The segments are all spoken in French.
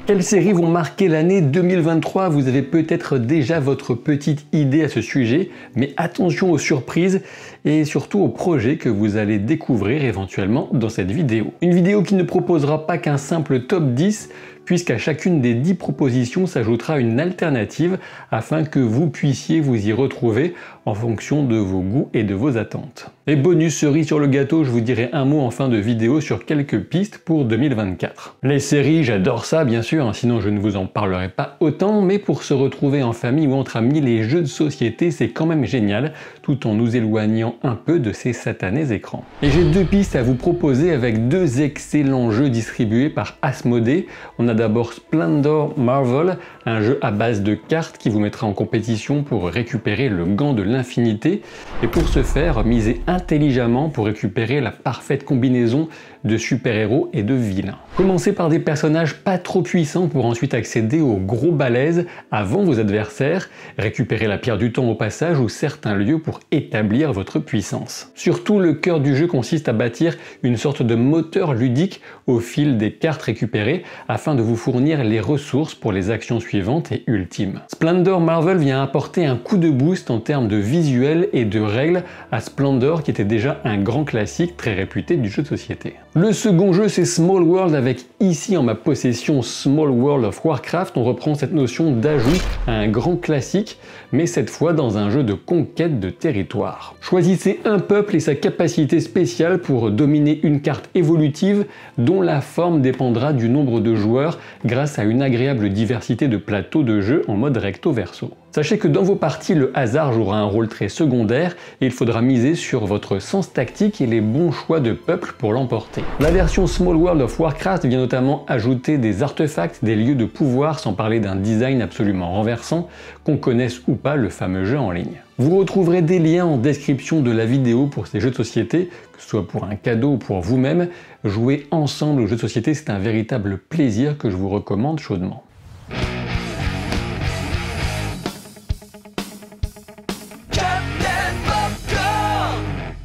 Quelles séries vont marquer l'année 2023? Vous avez peut-être déjà votre petite idée à ce sujet, mais attention aux surprises et surtout aux projets que vous allez découvrir éventuellement dans cette vidéo. Une vidéo qui ne proposera pas qu'un simple top 10, puisqu'à chacune des 10 propositions s'ajoutera une alternative afin que vous puissiez vous y retrouver en fonction de vos goûts et de vos attentes. Et bonus cerise sur le gâteau, je vous dirai un mot en fin de vidéo sur quelques pistes pour 2024. Les séries, j'adore ça bien sûr, sinon je ne vous en parlerai pas autant, mais pour se retrouver en famille ou entre amis, les jeux de société c'est quand même génial, tout en nous éloignant un peu de ces satanés écrans. Et j'ai deux pistes à vous proposer avec deux excellents jeux distribués par Asmodée. On a d'abord Splendor Marvel, un jeu à base de cartes qui vous mettra en compétition pour récupérer le gant de l'infinité, et pour ce faire, misez intelligemment pour récupérer la parfaite combinaison de super-héros et de vilains. Commencez par des personnages pas trop puissants pour ensuite accéder aux gros balèzes avant vos adversaires, récupérer la pierre du temps au passage ou certains lieux pour établir votre puissance. Surtout, le cœur du jeu consiste à bâtir une sorte de moteur ludique au fil des cartes récupérées afin de vous fournir les ressources pour les actions suivantes et ultimes. Splendor Marvel vient apporter un coup de boost en termes de visuel et de règles à Splendor qui était déjà un grand classique très réputé du jeu de société. Le second jeu c'est Small World avec ici en ma possession Small World of Warcraft. On reprend cette notion d'ajout à un grand classique mais cette fois dans un jeu de conquête de territoire. Choisissez un peuple et sa capacité spéciale pour dominer une carte évolutive dont la forme dépendra du nombre de joueurs grâce à une agréable diversité de plateaux de jeu en mode recto verso. Sachez que dans vos parties, le hasard jouera un rôle très secondaire et il faudra miser sur votre sens tactique et les bons choix de peuple pour l'emporter. La version Small World of Warcraft vient notamment ajouter des artefacts, des lieux de pouvoir, sans parler d'un design absolument renversant, qu'on connaisse ou pas le fameux jeu en ligne. Vous retrouverez des liens en description de la vidéo pour ces jeux de société, que ce soit pour un cadeau ou pour vous-même. Jouer ensemble aux jeux de société, c'est un véritable plaisir que je vous recommande chaudement.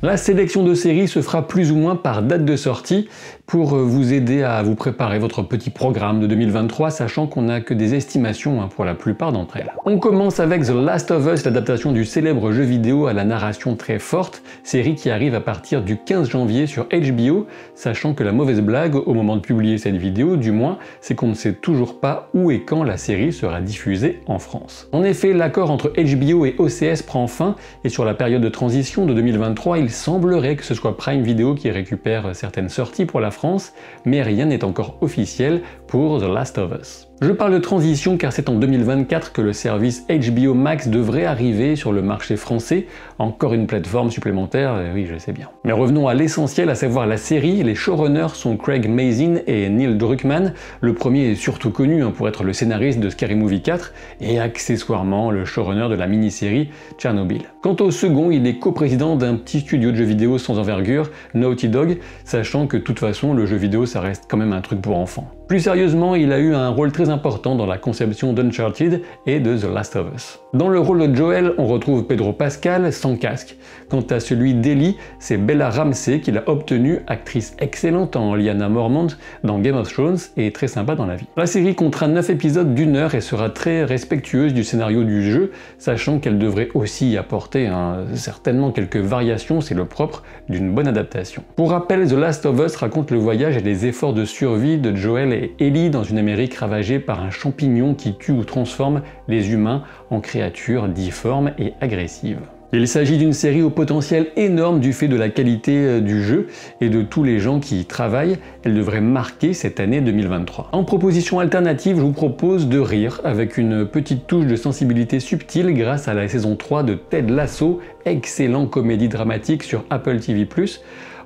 La sélection de séries se fera plus ou moins par date de sortie pour vous aider à vous préparer votre petit programme de 2023, sachant qu'on n'a que des estimations pour la plupart d'entre elles. On commence avec The Last of Us, l'adaptation du célèbre jeu vidéo à la narration très forte, série qui arrive à partir du 15 janvier sur HBO, sachant que la mauvaise blague, au moment de publier cette vidéo du moins, c'est qu'on ne sait toujours pas où et quand la série sera diffusée en France. En effet, l'accord entre HBO et OCS prend fin, et sur la période de transition de 2023, il semblerait que ce soit Prime Video qui récupère certaines sorties pour la France, mais rien n'est encore officiel pour The Last of Us. Je parle de transition car c'est en 2024 que le service HBO Max devrait arriver sur le marché français, encore une plateforme supplémentaire, oui je sais bien. Mais revenons à l'essentiel, à savoir la série. Les showrunners sont Craig Mazin et Neil Druckmann. Le premier est surtout connu pour être le scénariste de Scary Movie 4 et accessoirement le showrunner de la mini-série Tchernobyl. Quant au second, il est coprésident d'un petit studio de jeux vidéo sans envergure, Naughty Dog, sachant que de toute façon le jeu vidéo ça reste quand même un truc pour enfants. Plus sérieusement, il a eu un rôle très important dans la conception d'Uncharted et de The Last of Us. Dans le rôle de Joel, on retrouve Pedro Pascal sans casque. Quant à celui d'Ellie, c'est Bella Ramsey qui l'a obtenu, actrice excellente en Lyanna Mormont dans Game of Thrones et très sympa dans la vie. La série comptera 9 épisodes d'1 heure et sera très respectueuse du scénario du jeu, sachant qu'elle devrait aussi y apporter certainement quelques variations, c'est le propre d'une bonne adaptation. Pour rappel, The Last of Us raconte le voyage et les efforts de survie de Joel et Ellie dans une Amérique ravagée par un champignon qui tue ou transforme les humains en créatures difformes et agressives. Il s'agit d'une série au potentiel énorme du fait de la qualité du jeu et de tous les gens qui y travaillent. Elle devrait marquer cette année 2023. En proposition alternative, je vous propose de rire avec une petite touche de sensibilité subtile grâce à la saison 3 de Ted Lasso, excellent comédie dramatique sur Apple TV+.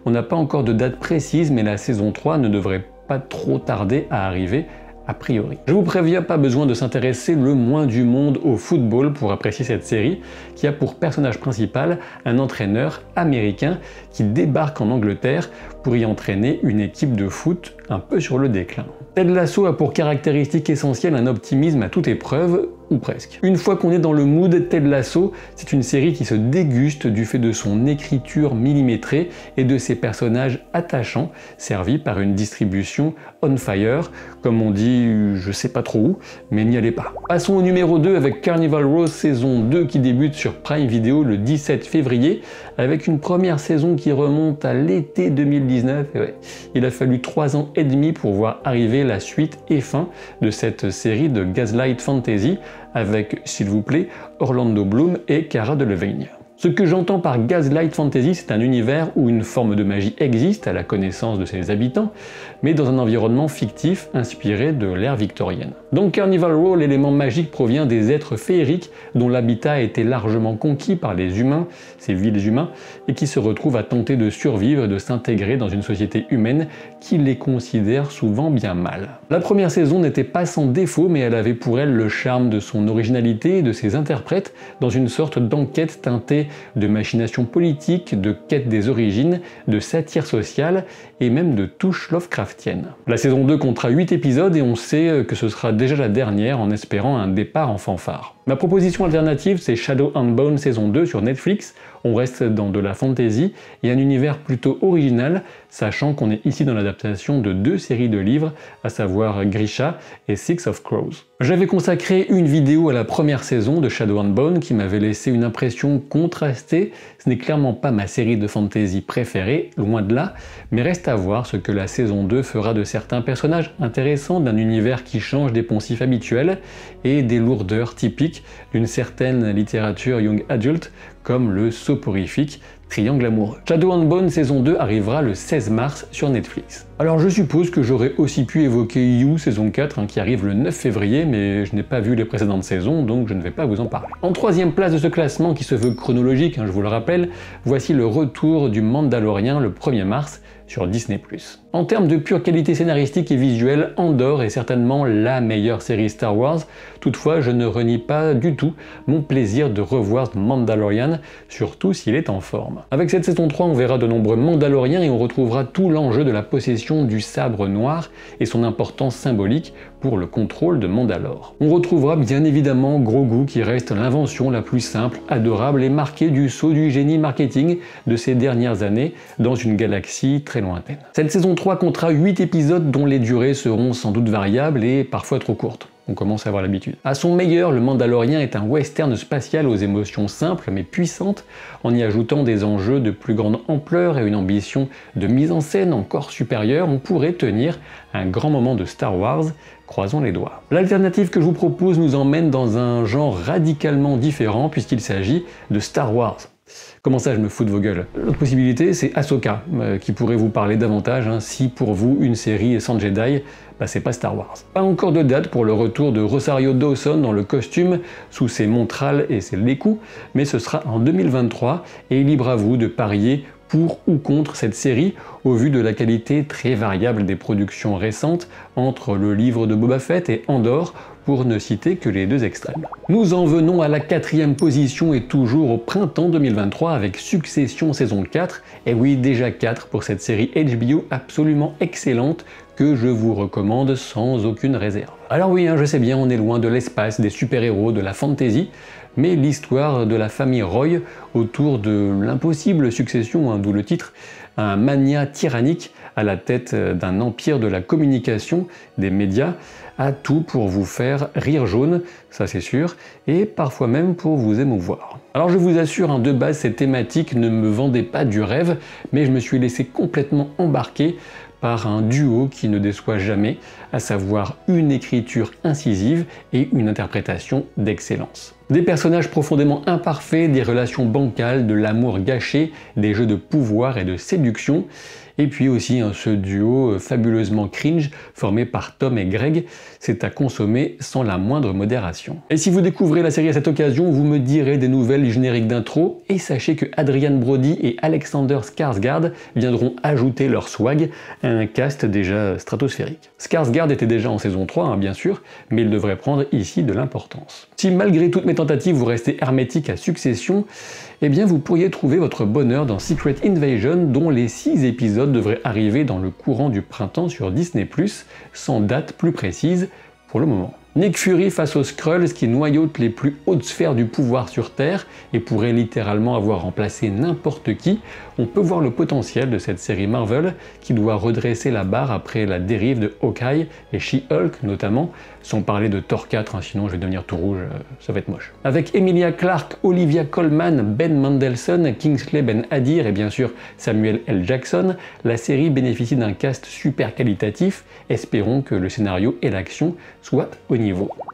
On n'a pas encore de date précise, mais la saison 3 ne devrait pas trop tarder à arriver a priori. Je vous préviens, pas besoin de s'intéresser le moins du monde au football pour apprécier cette série qui a pour personnage principal un entraîneur américain qui débarque en Angleterre pour y entraîner une équipe de foot un peu sur le déclin. Ted Lasso a pour caractéristique essentielle un optimisme à toute épreuve, ou presque. Une fois qu'on est dans le mood, Ted Lasso, c'est une série qui se déguste du fait de son écriture millimétrée et de ses personnages attachants, servis par une distribution on fire, comme on dit je sais pas trop où, mais n'y allez pas. Passons au numéro 2 avec Carnival Row saison 2 qui débute sur Prime Video le 17 février, avec une première saison qui remonte à l'été 2019. Et ouais, il a fallu 3 ans et demi pour voir arriver la suite et fin de cette série de Gaslight Fantasy avec, s'il vous plaît, Orlando Bloom et Cara Delevingne. Ce que j'entends par Gaslight Fantasy, c'est un univers où une forme de magie existe à la connaissance de ses habitants, mais dans un environnement fictif inspiré de l'ère victorienne. Dans Carnival Row, l'élément magique provient des êtres féeriques dont l'habitat a été largement conquis par les humains, ces vils humains, et qui se retrouvent à tenter de survivre et de s'intégrer dans une société humaine qui les considère souvent bien mal. La première saison n'était pas sans défaut, mais elle avait pour elle le charme de son originalité et de ses interprètes dans une sorte d'enquête teintée de machination politique, de quête des origines, de satire sociale et même de touches Lovecraftiennes. La saison 2 comptera 8 épisodes et on sait que ce sera déjà la dernière en espérant un départ en fanfare. Ma proposition alternative, c'est Shadow and Bone saison 2 sur Netflix. On reste dans de la fantasy et un univers plutôt original, sachant qu'on est ici dans l'adaptation de 2 séries de livres, à savoir Grisha et Six of Crows. J'avais consacré une vidéo à la première saison de Shadow and Bone qui m'avait laissé une impression contrastée. Ce n'est clairement pas ma série de fantasy préférée, loin de là, mais reste à voir ce que la saison 2 fera de certains personnages intéressants d'un univers qui change des poncifs habituels et des lourdeurs typiques d'une certaine littérature young adult comme le soporifique Triangle amoureux. Shadow and Bone saison 2 arrivera le 16 mars sur Netflix. Alors je suppose que j'aurais aussi pu évoquer You saison 4 qui arrive le 9 février, mais je n'ai pas vu les précédentes saisons, donc je ne vais pas vous en parler. En 3e place de ce classement qui se veut chronologique, je vous le rappelle, voici le retour du Mandalorian le 1er mars sur Disney+. En termes de pure qualité scénaristique et visuelle, Andor est certainement la meilleure série Star Wars. Toutefois, je ne renie pas du tout mon plaisir de revoir Mandalorian, surtout s'il est en forme. Avec cette saison 3, on verra de nombreux Mandaloriens et on retrouvera tout l'enjeu de la possession du sabre noir et son importance symbolique pour le contrôle de Mandalore. On retrouvera bien évidemment Grogu qui reste l'invention la plus simple, adorable et marquée du sceau du génie marketing de ces dernières années dans une galaxie très lointaine. Cette saison 3 comptera 8 épisodes dont les durées seront sans doute variables et parfois trop courtes. On commence à avoir l'habitude. À son meilleur, le Mandalorian est un western spatial aux émotions simples mais puissantes, en y ajoutant des enjeux de plus grande ampleur et une ambition de mise en scène encore supérieure. On pourrait tenir un grand moment de Star Wars, croisons les doigts. L'alternative que je vous propose nous emmène dans un genre radicalement différent puisqu'il s'agit de Star Wars. Comment ça, je me fous de vos gueules? L'autre possibilité, c'est Ahsoka, qui pourrait vous parler davantage, si pour vous, une série sans Jedi, c'est pas Star Wars. Pas encore de date pour le retour de Rosario Dawson dans le costume, sous ses montrales et ses lécous, mais ce sera en 2023, et libre à vous de parier pour ou contre cette série, au vu de la qualité très variable des productions récentes entre le livre de Boba Fett et Andor, pour ne citer que les 2 extrêmes. Nous en venons à la 4e position et toujours au printemps 2023 avec Succession saison 4, et oui déjà 4 pour cette série HBO absolument excellente que je vous recommande sans aucune réserve. Alors oui, je sais bien, on est loin de l'espace, des super-héros, de la fantasy, mais l'histoire de la famille Roy autour de l'impossible succession, d'où le titre, un mania tyrannique à la tête d'un empire de la communication, des médias, a tout pour vous faire rire jaune, ça c'est sûr, et parfois même pour vous émouvoir. Alors je vous assure, de base cette thématique ne me vendait pas du rêve, mais je me suis laissé complètement embarquer par un duo qui ne déçoit jamais, à savoir une écriture incisive et une interprétation d'excellence. Des personnages profondément imparfaits, des relations bancales, de l'amour gâché, des jeux de pouvoir et de séduction, et puis aussi ce duo fabuleusement cringe formé par Tom et Greg, c'est à consommer sans la moindre modération. Et si vous découvrez la série à cette occasion, vous me direz des nouvelles du générique d'intro, et sachez que Adrian Brody et Alexander Skarsgård viendront ajouter leur swag à un cast déjà stratosphérique. Skarsgård était déjà en saison 3, bien sûr, mais il devrait prendre ici de l'importance. Si malgré toutes mes tentatives vous restez hermétique à Succession, eh bien vous pourriez trouver votre bonheur dans Secret Invasion, dont les 6 épisodes devraient arriver dans le courant du printemps sur Disney+, sans date plus précise pour le moment. Nick Fury face aux Skrulls qui noyautent les plus hautes sphères du pouvoir sur Terre et pourraient littéralement avoir remplacé n'importe qui, on peut voir le potentiel de cette série Marvel qui doit redresser la barre après la dérive de Hawkeye et She-Hulk notamment, sans parler de Thor 4, sinon je vais devenir tout rouge, ça va être moche. Avec Emilia Clarke, Olivia Colman, Ben Mendelsohn, Kingsley Ben-Adir et bien sûr Samuel L. Jackson, la série bénéficie d'un cast super qualitatif, espérons que le scénario et l'action soient au niveau.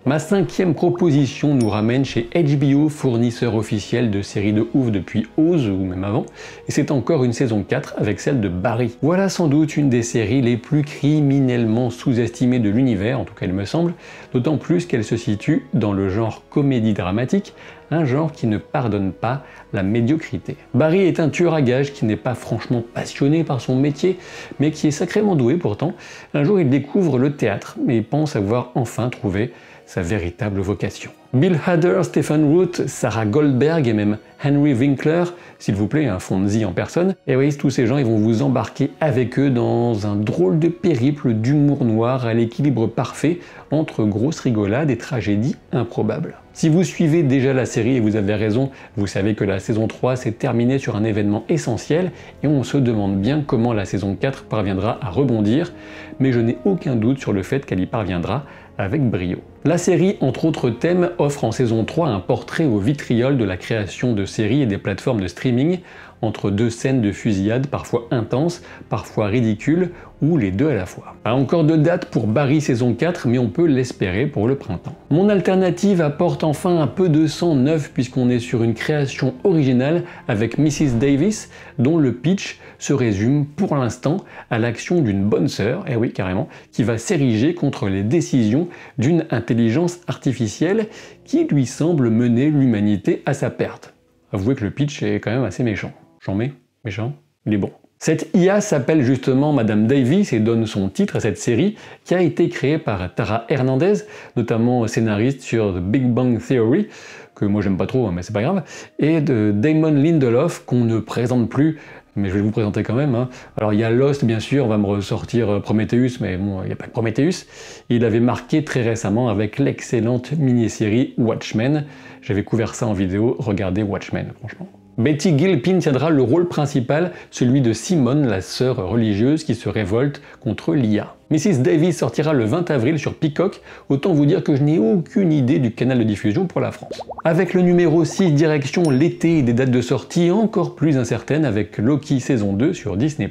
Ma 5e proposition nous ramène chez HBO, fournisseur officiel de séries de ouf depuis Oz ou même avant, et c'est encore une saison 4 avec celle de Barry. Voilà sans doute une des séries les plus criminellement sous-estimées de l'univers, en tout cas il me semble, d'autant plus qu'elle se situe dans le genre comédie dramatique, un genre qui ne pardonne pas la médiocrité. Barry est un tueur à gages qui n'est pas franchement passionné par son métier, mais qui est sacrément doué pourtant. Un jour il découvre le théâtre, mais il pense avoir enfin trouvé sa véritable vocation. Bill Hader, Stephen Root, Sarah Goldberg et même Henry Winkler, s'il vous plaît, un Fonzie en personne, et oui, tous ces gens ils vont vous embarquer avec eux dans un drôle de périple d'humour noir à l'équilibre parfait entre grosses rigolades et tragédies improbables. Si vous suivez déjà la série et vous avez raison, vous savez que la saison 3 s'est terminée sur un événement essentiel et on se demande bien comment la saison 4 parviendra à rebondir, mais je n'ai aucun doute sur le fait qu'elle y parviendra avec brio. La série, entre autres thèmes, offre en saison 3 un portrait au vitriol de la création de séries et des plateformes de streaming, entre deux scènes de fusillade parfois intenses, parfois ridicules, ou les deux à la fois. Pas encore de date pour Barry saison 4, mais on peut l'espérer pour le printemps. Mon alternative apporte enfin un peu de sang neuf puisqu'on est sur une création originale avec Mrs. Davis, dont le pitch se résume pour l'instant à l'action d'une bonne sœur, et oui carrément, qui va s'ériger contre les décisions d'une intelligence artificielle qui lui semble mener l'humanité à sa perte. Avouez que le pitch est quand même assez méchant. J'en mets méchant, il est bon. Cette IA s'appelle justement Madame Davis et donne son titre à cette série qui a été créée par Tara Hernandez, notamment scénariste sur The Big Bang Theory, que moi j'aime pas trop mais c'est pas grave, et de Damon Lindelof qu'on ne présente plus, mais je vais vous présenter quand même. Alors il y a Lost bien sûr, on va me ressortir Prometheus, mais bon il n'y a pas que Prometheus. Il avait marqué très récemment avec l'excellente mini-série Watchmen. J'avais couvert ça en vidéo, regardez Watchmen franchement. Betty Gilpin tiendra le rôle principal, celui de Simone, la sœur religieuse qui se révolte contre l'IA. Mrs. Davis sortira le 20 avril sur Peacock, autant vous dire que je n'ai aucune idée du canal de diffusion pour la France. Avec le numéro 6 direction l'été et des dates de sortie encore plus incertaines avec Loki saison 2 sur Disney+.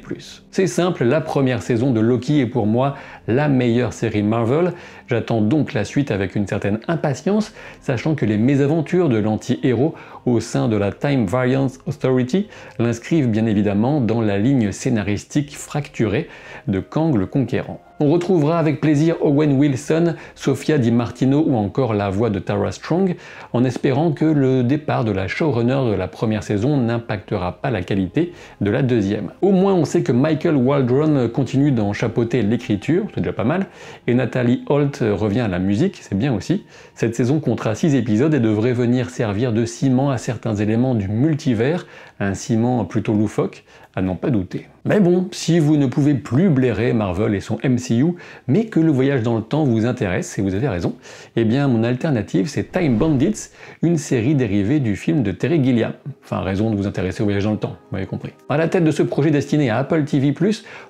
C'est simple, la première saison de Loki est pour moi la meilleure série Marvel, j'attends donc la suite avec une certaine impatience, sachant que les mésaventures de l'anti-héros au sein de la Time Variance Authority l'inscrivent bien évidemment dans la ligne scénaristique fracturée de Kang le Conquérant. On retrouvera avec plaisir Owen Wilson, Sofia Di Martino ou encore la voix de Tara Strong, en espérant que le départ de la showrunner de la première saison n'impactera pas la qualité de la deuxième. Au moins on sait que Michael Waldron continue d'en chapeauter l'écriture, c'est déjà pas mal, et Natalie Holt revient à la musique, c'est bien aussi. Cette saison comptera 6 épisodes et devrait venir servir de ciment à certains éléments du multivers, un ciment plutôt loufoque, à n'en pas douter. Mais bon, si vous ne pouvez plus blairer Marvel et son MCU, mais que le voyage dans le temps vous intéresse, et vous avez raison, eh bien mon alternative c'est Time Bandits, une série dérivée du film de Terry Gilliam. Enfin, raison de vous intéresser au voyage dans le temps, vous m'avez compris. À la tête de ce projet destiné à Apple TV+,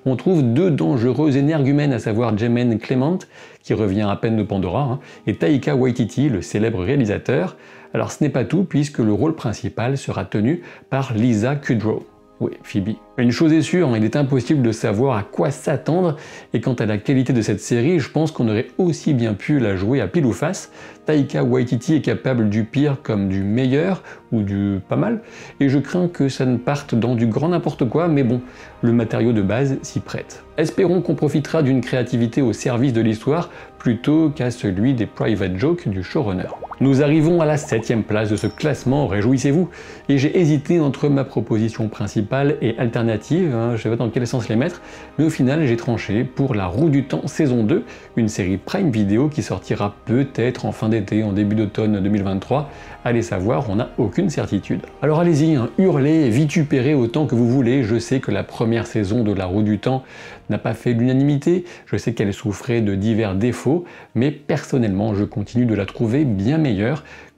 on trouve deux dangereux énergumènes, à savoir Jemaine Clement, qui revient à peine de Pandora, et Taika Waititi, le célèbre réalisateur. Alors ce n'est pas tout, puisque le rôle principal sera tenu par Lisa Kudrow. Oui, Phoebe. Une chose est sûre, il est impossible de savoir à quoi s'attendre, et quant à la qualité de cette série, je pense qu'on aurait aussi bien pu la jouer à pile ou face. Taika Waititi est capable du pire comme du meilleur, ou du pas mal, et je crains que ça ne parte dans du grand n'importe quoi, mais bon, le matériau de base s'y prête. Espérons qu'on profitera d'une créativité au service de l'histoire, plutôt qu'à celui des private jokes du showrunner. Nous arrivons à la 7e place de ce classement, réjouissez-vous. Et j'ai hésité entre ma proposition principale et alternative, je sais pas dans quel sens les mettre, mais au final j'ai tranché pour La Roue du Temps saison 2, une série Prime Video qui sortira peut-être en fin d'été, en début d'automne 2023. Allez savoir, on n'a aucune certitude. Alors allez-y, hurlez, vitupérez autant que vous voulez, je sais que la première saison de La Roue du Temps n'a pas fait l'unanimité, je sais qu'elle souffrait de divers défauts, mais personnellement je continue de la trouver bien meilleure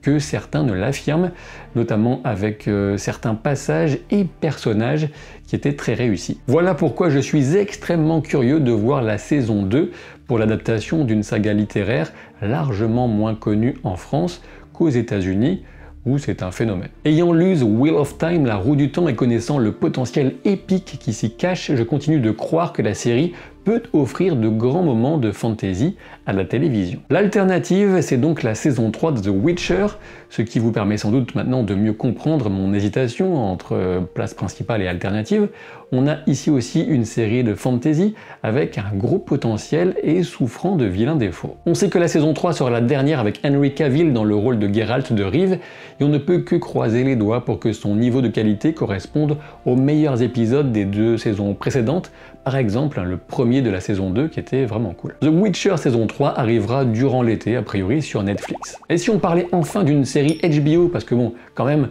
que certains ne l'affirment, notamment avec certains passages et personnages qui étaient très réussis. Voilà pourquoi je suis extrêmement curieux de voir la saison 2 pour l'adaptation d'une saga littéraire largement moins connue en France qu'aux États-Unis, où c'est un phénomène. Ayant lu The Wheel of Time, La Roue du Temps, et connaissant le potentiel épique qui s'y cache, je continue de croire que la série peut offrir de grands moments de fantasy à la télévision. L'alternative, c'est donc la saison 3 de The Witcher, ce qui vous permet sans doute maintenant de mieux comprendre mon hésitation entre place principale et alternative. On a ici aussi une série de fantasy avec un gros potentiel et souffrant de vilains défauts. On sait que la saison 3 sera la dernière avec Henry Cavill dans le rôle de Geralt de Rive, et on ne peut que croiser les doigts pour que son niveau de qualité corresponde aux meilleurs épisodes des 2 saisons précédentes, par exemple le premier de la saison 2 qui était vraiment cool. The Witcher saison 3 arrivera durant l'été, a priori sur Netflix. Et si on parlait enfin d'une série HBO, parce que bon, quand même,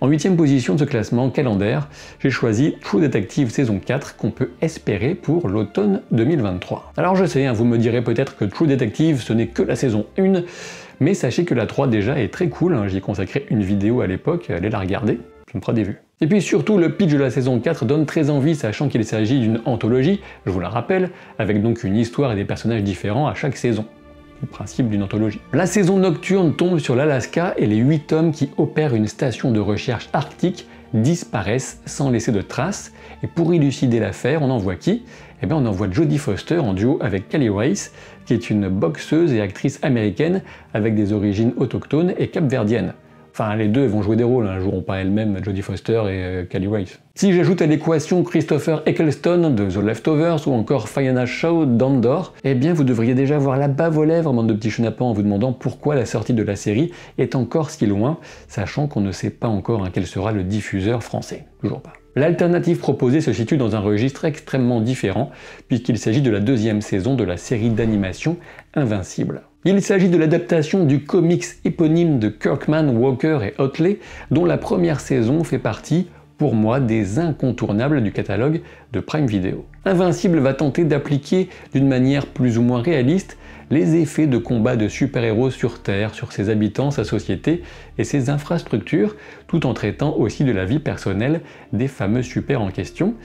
en 8e position de ce classement calendaire, j'ai choisi True Detective saison 4 qu'on peut espérer pour l'automne 2023. Alors je sais, vous me direz peut-être que True Detective ce n'est que la saison 1, mais sachez que la 3 déjà est très cool, j'y ai consacré une vidéo à l'époque, allez la regarder, ça me fera des vues. Et puis surtout, le pitch de la saison 4 donne très envie, sachant qu'il s'agit d'une anthologie, je vous la rappelle, avec donc une histoire et des personnages différents à chaque saison. Le principe d'une anthologie. La saison nocturne tombe sur l'Alaska et les 8 hommes qui opèrent une station de recherche arctique disparaissent sans laisser de traces. Et pour élucider l'affaire, on envoie qui? Eh bien, on envoie Jodie Foster en duo avec Callie Rice, qui est une boxeuse et actrice américaine avec des origines autochtones et capverdiennes. Enfin, les deux vont jouer des rôles, ne joueront pas elles-mêmes, Jodie Foster et Callie Rice. Si j'ajoute à l'équation Christopher Eccleston de The Leftovers ou encore Fiona Shaw d'Andor, eh bien vous devriez déjà avoir la bave aux lèvres, bande de petits chenapans, en vous demandant pourquoi la sortie de la série est encore si loin, sachant qu'on ne sait pas encore quel sera le diffuseur français. Toujours pas. L'alternative proposée se situe dans un registre extrêmement différent, puisqu'il s'agit de la 2e saison de la série d'animation Invincible. Il s'agit de l'adaptation du comics éponyme de Kirkman, Walker et Otley, dont la première saison fait partie, pour moi, des incontournables du catalogue de Prime Video. Invincible va tenter d'appliquer d'une manière plus ou moins réaliste les effets de combat de super-héros sur Terre, sur ses habitants, sa société et ses infrastructures, tout en traitant aussi de la vie personnelle des fameux super en question.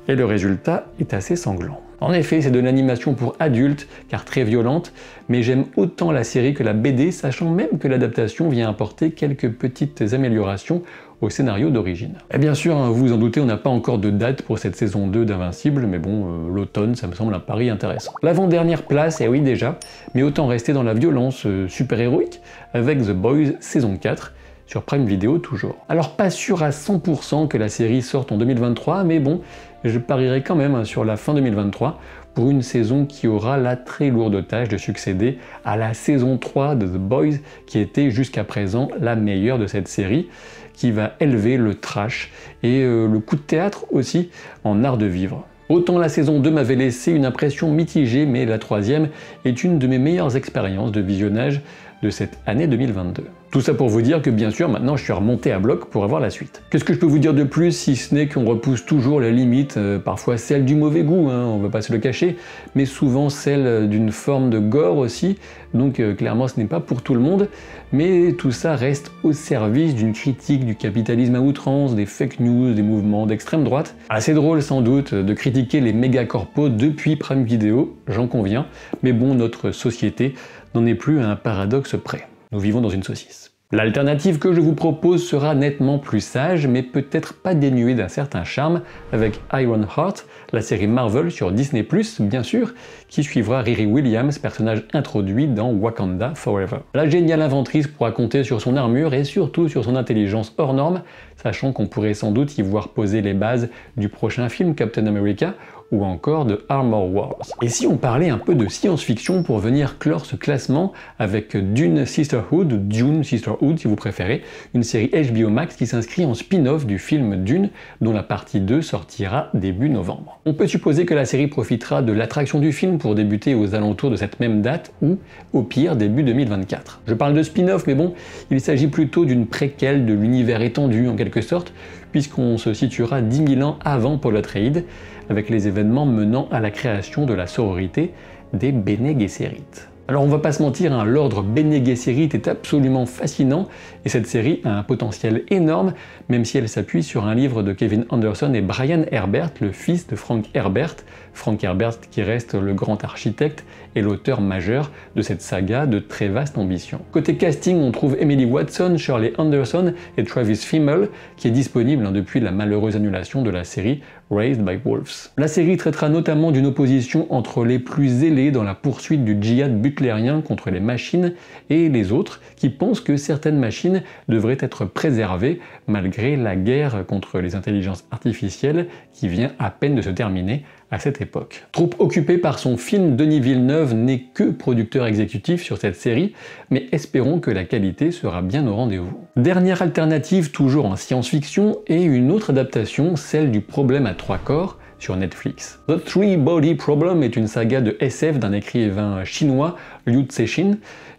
Et le résultat est assez sanglant. En effet, c'est de l'animation pour adultes, car très violente, mais j'aime autant la série que la BD, sachant même que l'adaptation vient apporter quelques petites améliorations au scénario d'origine. Et bien sûr, vous vous en doutez, on n'a pas encore de date pour cette saison 2 d'Invincible, mais bon, l'automne, ça me semble un pari intéressant. L'avant-dernière place, oui déjà, mais autant rester dans la violence super-héroïque, avec The Boys saison 4, sur Prime Video toujours. Alors pas sûr à 100% que la série sorte en 2023, mais bon, je parierai quand même sur la fin 2023 pour une saison qui aura la très lourde tâche de succéder à la saison 3 de The Boys, qui était jusqu'à présent la meilleure de cette série, qui va élever le trash et le coup de théâtre aussi en art de vivre. Autant la saison 2 m'avait laissé une impression mitigée, mais la 3e est une de mes meilleures expériences de visionnage de cette année 2022. Tout ça pour vous dire que bien sûr maintenant je suis remonté à bloc pour avoir la suite. Qu'est-ce que je peux vous dire de plus si ce n'est qu'on repousse toujours les limites, parfois celle du mauvais goût, on ne va pas se le cacher, mais souvent celle d'une forme de gore aussi, donc clairement ce n'est pas pour tout le monde, mais tout ça reste au service d'une critique du capitalisme à outrance, des fake news, des mouvements d'extrême droite. Assez drôle sans doute de critiquer les méga corpos depuis Prime Video, j'en conviens, mais bon, notre société n'en est plus à un paradoxe près. Nous vivons dans une saucisse. L'alternative que je vous propose sera nettement plus sage, mais peut-être pas dénuée d'un certain charme, avec Iron Heart, la série Marvel sur Disney+, bien sûr, qui suivra Riri Williams, personnage introduit dans Wakanda Forever. La géniale inventrice pourra compter sur son armure et surtout sur son intelligence hors norme, sachant qu'on pourrait sans doute y voir poser les bases du prochain film Captain America, ou encore de Armor Wars. Et si on parlait un peu de science-fiction pour venir clore ce classement avec Dune Sisterhood, ou Dune Sisterhood si vous préférez, une série HBO Max qui s'inscrit en spin-off du film Dune, dont la partie 2 sortira début novembre. On peut supposer que la série profitera de l'attraction du film pour débuter aux alentours de cette même date ou, au pire, début 2024. Je parle de spin-off, mais bon, il s'agit plutôt d'une préquelle de l'univers étendu en quelque sorte, puisqu'on se situera 10 000 ans avant Paul Atreides, avec les événements menant à la création de la sororité des Bene Gesserit. Alors on va pas se mentir, hein, l'ordre Bene Gesserit est absolument fascinant et cette série a un potentiel énorme, même si elle s'appuie sur un livre de Kevin Anderson et Brian Herbert, le fils de Frank Herbert. Frank Herbert qui reste le grand architecte et l'auteur majeur de cette saga de très vaste ambition. Côté casting, on trouve Emily Watson, Shirley Anderson et Travis Fimmel, qui est disponible depuis la malheureuse annulation de la série Raised by Wolves. La série traitera notamment d'une opposition entre les plus zélés dans la poursuite du djihad butlérien contre les machines et les autres qui pensent que certaines machines devraient être préservées malgré la guerre contre les intelligences artificielles qui vient à peine de se terminer à cette époque. Trop occupé par son film, Denis Villeneuve n'est que producteur exécutif sur cette série, mais espérons que la qualité sera bien au rendez-vous. Dernière alternative, toujours en science-fiction, et une autre adaptation, celle du Problème à 3 corps, sur Netflix. The Three Body Problem est une saga de SF d'un écrivain chinois, Liu Cixin,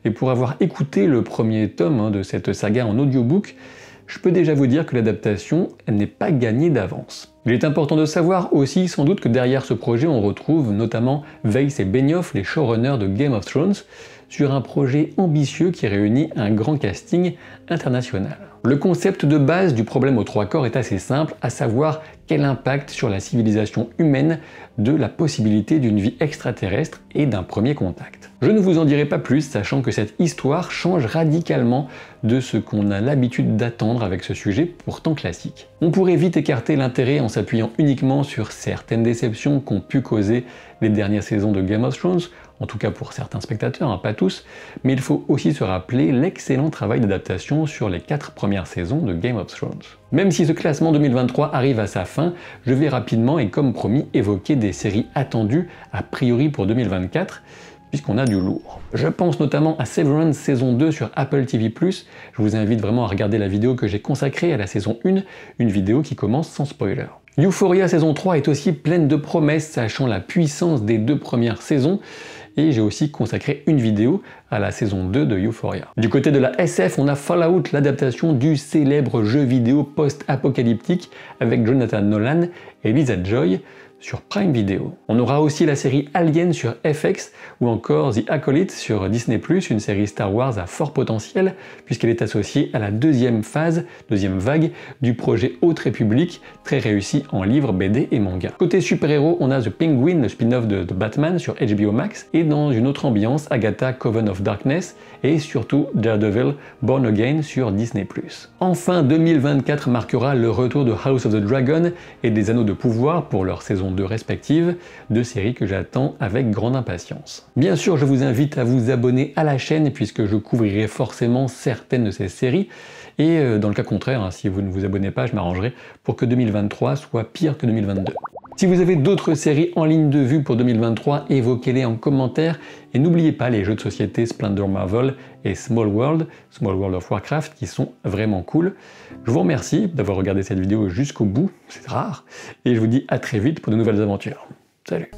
et pour avoir écouté le premier tome de cette saga en audiobook, je peux déjà vous dire que l'adaptation n'est pas gagnée d'avance. Il est important de savoir aussi sans doute que derrière ce projet on retrouve notamment Weiss et Benioff, les showrunners de Game of Thrones, sur un projet ambitieux qui réunit un grand casting international. Le concept de base du Problème aux 3 corps est assez simple, à savoir quel impact sur la civilisation humaine de la possibilité d'une vie extraterrestre et d'un premier contact. Je ne vous en dirai pas plus, sachant que cette histoire change radicalement de ce qu'on a l'habitude d'attendre avec ce sujet pourtant classique. On pourrait vite écarter l'intérêt en s'appuyant uniquement sur certaines déceptions qu'ont pu causer les dernières saisons de Game of Thrones, en tout cas pour certains spectateurs, pas tous, mais il faut aussi se rappeler l'excellent travail d'adaptation sur les 4 premières saisons de Game of Thrones. Même si ce classement 2023 arrive à sa fin, je vais rapidement et comme promis évoquer des séries attendues a priori pour 2024, puisqu'on a du lourd. Je pense notamment à Severance saison 2 sur Apple TV+, je vous invite vraiment à regarder la vidéo que j'ai consacrée à la saison 1, une vidéo qui commence sans spoiler. Euphoria saison 3 est aussi pleine de promesses, sachant la puissance des 2 premières saisons, et j'ai aussi consacré une vidéo à la saison 2 de Euphoria. Du côté de la SF, on a Fallout, l'adaptation du célèbre jeu vidéo post-apocalyptique avec Jonathan Nolan et Lisa Joy sur Prime Video. On aura aussi la série Alien sur FX ou encore The Acolyte sur Disney+, une série Star Wars à fort potentiel puisqu'elle est associée à la deuxième vague du projet Haute République, très réussi en livres, BD et manga. Côté super-héros, on a The Penguin, le spin-off de Batman sur HBO Max, et dans une autre ambiance, Agatha Coven of Darkness et surtout Daredevil Born Again sur Disney+. Enfin, 2024 marquera le retour de House of the Dragon et des Anneaux de Pouvoir pour leur saison 2 respectives, 2 séries que j'attends avec grande impatience. Bien sûr, je vous invite à vous abonner à la chaîne puisque je couvrirai forcément certaines de ces séries et dans le cas contraire, si vous ne vous abonnez pas, je m'arrangerai pour que 2023 soit pire que 2022. Si vous avez d'autres séries en ligne de vue pour 2023, évoquez-les en commentaire et n'oubliez pas les jeux de société Splendor Marvel et Small World of Warcraft qui sont vraiment cool. Je vous remercie d'avoir regardé cette vidéo jusqu'au bout, c'est rare, et je vous dis à très vite pour de nouvelles aventures. Salut!